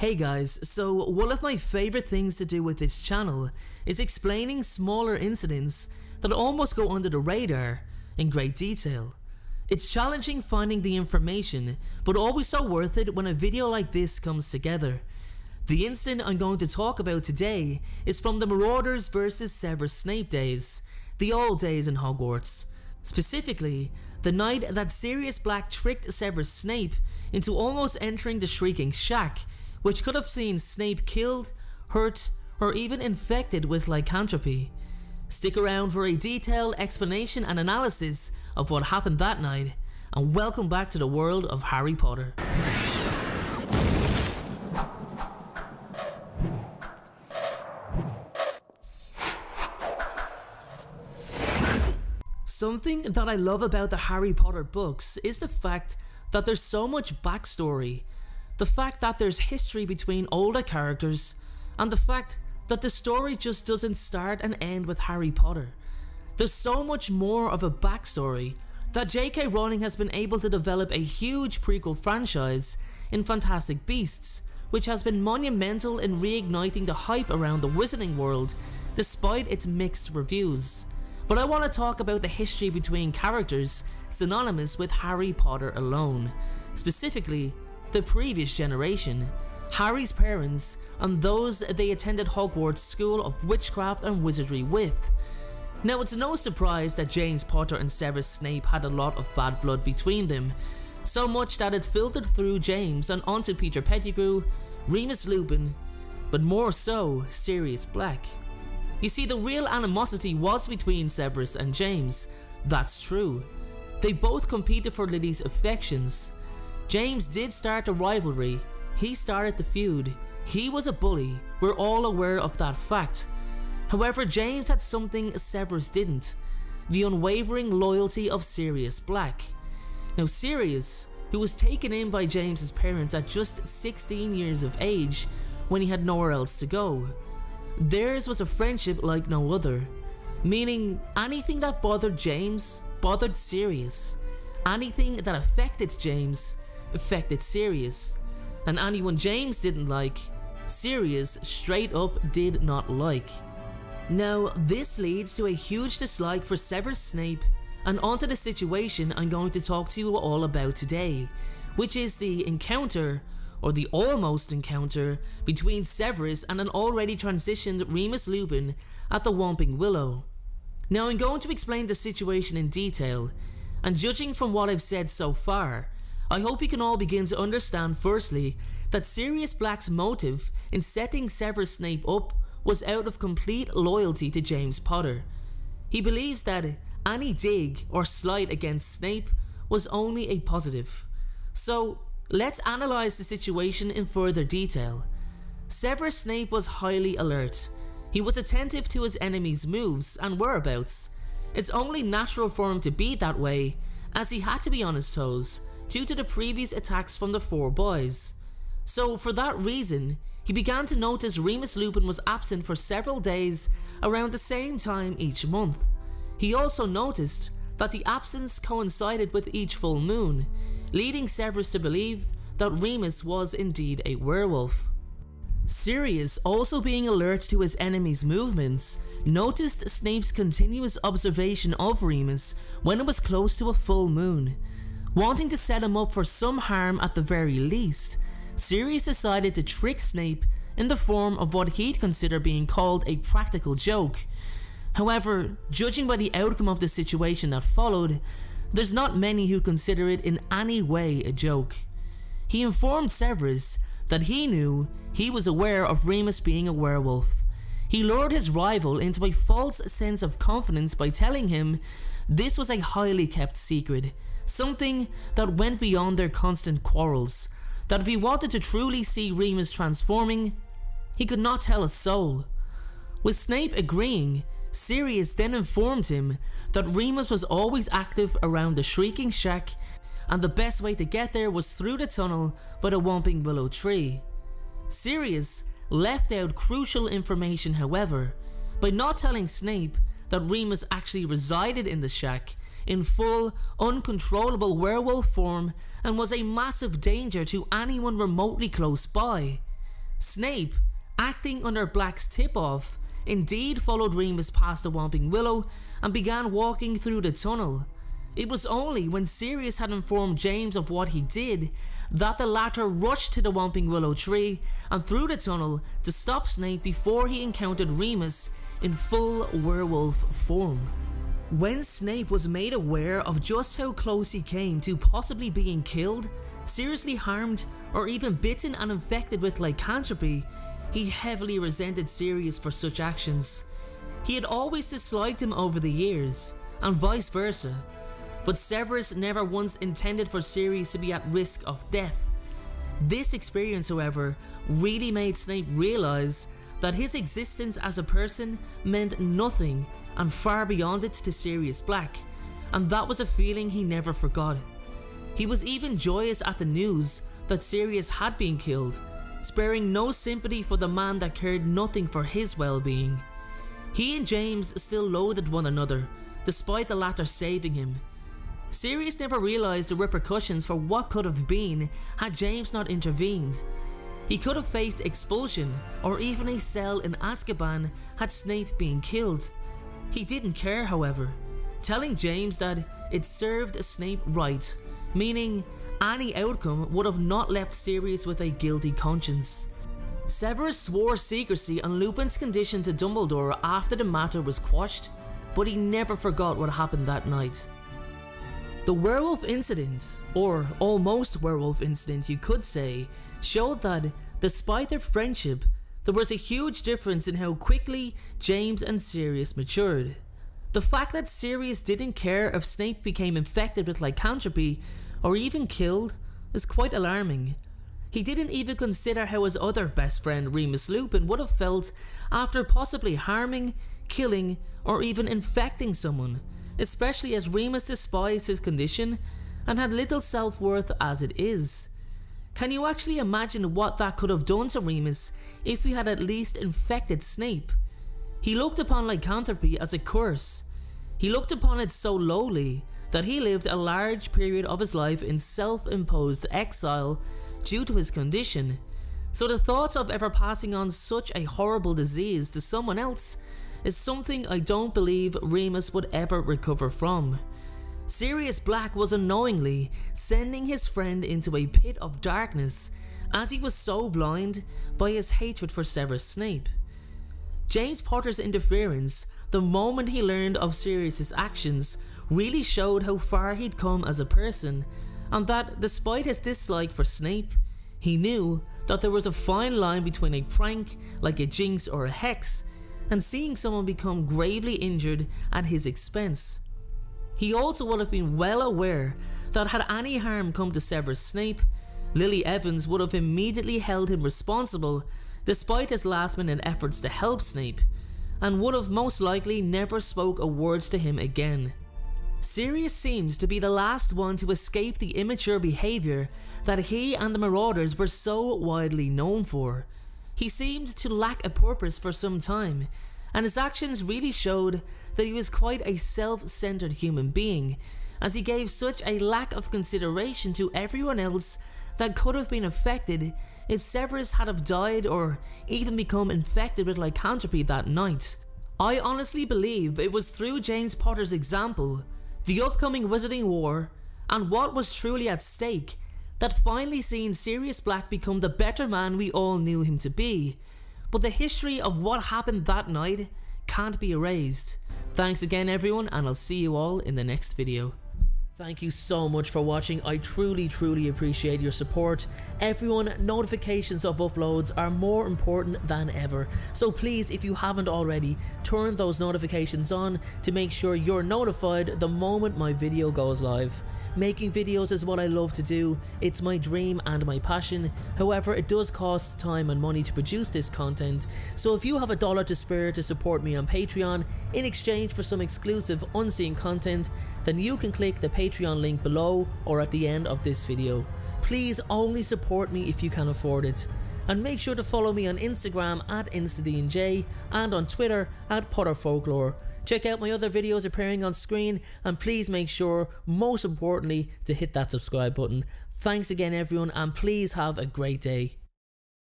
Hey guys, so one of my favourite things to do with this channel is explaining smaller incidents that almost go under the radar in great detail. It's challenging finding the information, but always so worth it when a video like this comes together. The incident I'm going to talk about today is from the Marauders vs Severus Snape days, the old days in Hogwarts. Specifically, the night that Sirius Black tricked Severus Snape into almost entering the Shrieking Shack, which could have seen Snape killed, hurt, or even infected with lycanthropy. Stick around for a detailed explanation and analysis of what happened that night, and welcome back to the world of Harry Potter. Something that I love about the Harry Potter books is the fact that there's so much backstory, the fact that there's history between older characters, and the fact that the story just doesn't start and end with Harry Potter. There's so much more of a backstory that J.K. Rowling has been able to develop a huge prequel franchise in Fantastic Beasts, which has been monumental in reigniting the hype around the Wizarding world despite its mixed reviews. But I want to talk about the history between characters synonymous with Harry Potter alone, specifically the previous generation, Harry's parents, and those they attended Hogwarts School of Witchcraft and Wizardry with. Now, it's no surprise that James Potter and Severus Snape had a lot of bad blood between them, so much that it filtered through James and onto Peter Pettigrew, Remus Lupin, but more so Sirius Black. You see, the real animosity was between Severus and James, that's true. They both competed for Lily's affections. James did start the rivalry, he started the feud, he was a bully, we're all aware of that fact. However, James had something Severus didn't, the unwavering loyalty of Sirius Black. Now Sirius, who was taken in by James's parents at just 16 years of age when he had nowhere else to go, theirs was a friendship like no other, meaning anything that bothered James bothered Sirius, anything that affected James affected Sirius, and anyone James didn't like, Sirius straight up did not like. Now, this leads to a huge dislike for Severus Snape, and onto the situation I'm going to talk to you all about today, which is the encounter, or the almost encounter, between Severus and an already transitioned Remus Lupin at the Whomping Willow. Now, I'm going to explain the situation in detail, and judging from what I've said so far, I hope you can all begin to understand firstly that Sirius Black's motive in setting Severus Snape up was out of complete loyalty to James Potter. He believes that any dig or slight against Snape was only a positive. So let's analyse the situation in further detail. Severus Snape was highly alert. He was attentive to his enemies' moves and whereabouts. It's only natural for him to be that way, as he had to be on his toes due to the previous attacks from the four boys. So for that reason, he began to notice Remus Lupin was absent for several days around the same time each month. He also noticed that the absence coincided with each full moon, leading Severus to believe that Remus was indeed a werewolf. Sirius, also being alert to his enemies' movements, noticed Snape's continuous observation of Remus when it was close to a full moon. Wanting to set him up for some harm at the very least, Sirius decided to trick Snape in the form of what he'd consider being called a practical joke. However, judging by the outcome of the situation that followed, there's not many who consider it in any way a joke. He informed Severus that he knew he was aware of Remus being a werewolf. He lured his rival into a false sense of confidence by telling him this was a highly kept secret, something that went beyond their constant quarrels, that if he wanted to truly see Remus transforming, he could not tell a soul. With Snape agreeing, Sirius then informed him that Remus was always active around the Shrieking Shack, and the best way to get there was through the tunnel by the Whomping Willow tree. Sirius left out crucial information, however, by not telling Snape that Remus actually resided in the shack in full, uncontrollable werewolf form and was a massive danger to anyone remotely close by. Snape, acting under Black's tip-off, indeed followed Remus past the Whomping Willow and began walking through the tunnel. It was only when Sirius had informed James of what he did that the latter rushed to the Whomping Willow tree and through the tunnel to stop Snape before he encountered Remus in full werewolf form. When Snape was made aware of just how close he came to possibly being killed, seriously harmed, or even bitten and infected with lycanthropy, he heavily resented Sirius for such actions. He had always disliked him over the years, and vice versa, but Severus never once intended for Sirius to be at risk of death. This experience, however, really made Snape realise that his existence as a person meant nothing and far beyond it to Sirius Black, and that was a feeling he never forgot. He was even joyous at the news that Sirius had been killed, sparing no sympathy for the man that cared nothing for his well-being. He and James still loathed one another, despite the latter saving him. Sirius never realised the repercussions for what could have been had James not intervened. He could have faced expulsion or even a cell in Azkaban had Snape been killed. He didn't care, however, telling James that it served Snape right, meaning any outcome would have not left Sirius with a guilty conscience. Severus swore secrecy on Lupin's condition to Dumbledore after the matter was quashed, but he never forgot what happened that night. The werewolf incident, or almost werewolf incident you could say, showed that, despite their friendship, there was a huge difference in how quickly James and Sirius matured. The fact that Sirius didn't care if Snape became infected with lycanthropy or even killed is quite alarming. He didn't even consider how his other best friend Remus Lupin would have felt after possibly harming, killing, or even infecting someone, especially as Remus despised his condition and had little self-worth as it is. Can you actually imagine what that could have done to Remus if he had at least infected Snape? He looked upon lycanthropy as a curse. He looked upon it so lowly that he lived a large period of his life in self-imposed exile due to his condition. So the thought of ever passing on such a horrible disease to someone else is something I don't believe Remus would ever recover from. Sirius Black was unknowingly sending his friend into a pit of darkness as he was so blind by his hatred for Severus Snape. James Potter's interference the moment he learned of Sirius's actions really showed how far he'd come as a person, and that despite his dislike for Snape, he knew that there was a fine line between a prank like a jinx or a hex and seeing someone become gravely injured at his expense. He also would have been well aware that had any harm come to Severus Snape, Lily Evans would have immediately held him responsible despite his last-minute efforts to help Snape, and would have most likely never spoke a word to him again. Sirius seems to be the last one to escape the immature behaviour that he and the Marauders were so widely known for. He seemed to lack a purpose for some time, and his actions really showed that he was quite a self-centered human being, as he gave such a lack of consideration to everyone else that could have been affected if Severus had have died or even become infected with lycanthropy that night. I honestly believe it was through James Potter's example, the upcoming Wizarding War, and what was truly at stake, that finally seen Sirius Black become the better man we all knew him to be. But the history of what happened that night can't be erased. Thanks again everyone, and I'll see you all in the next video. Thank you so much for watching. I truly appreciate your support. Everyone, notifications of uploads are more important than ever. So please, if you haven't already, turn those notifications on to make sure you're notified the moment my video goes live. Making videos is what I love to do. It's my dream and my passion. However, it does cost time and money to produce this content. So if you have $1 to spare to support me on Patreon in exchange for some exclusive unseen content, then you can click the Patreon link below or at the end of this video. Please only support me if you can afford it. And make sure to follow me on Instagram at InstaDNJ and on Twitter at PotterFolklore. Check out my other videos appearing on screen, and please make sure, most importantly, to hit that subscribe button. Thanks again everyone, and please have a great day.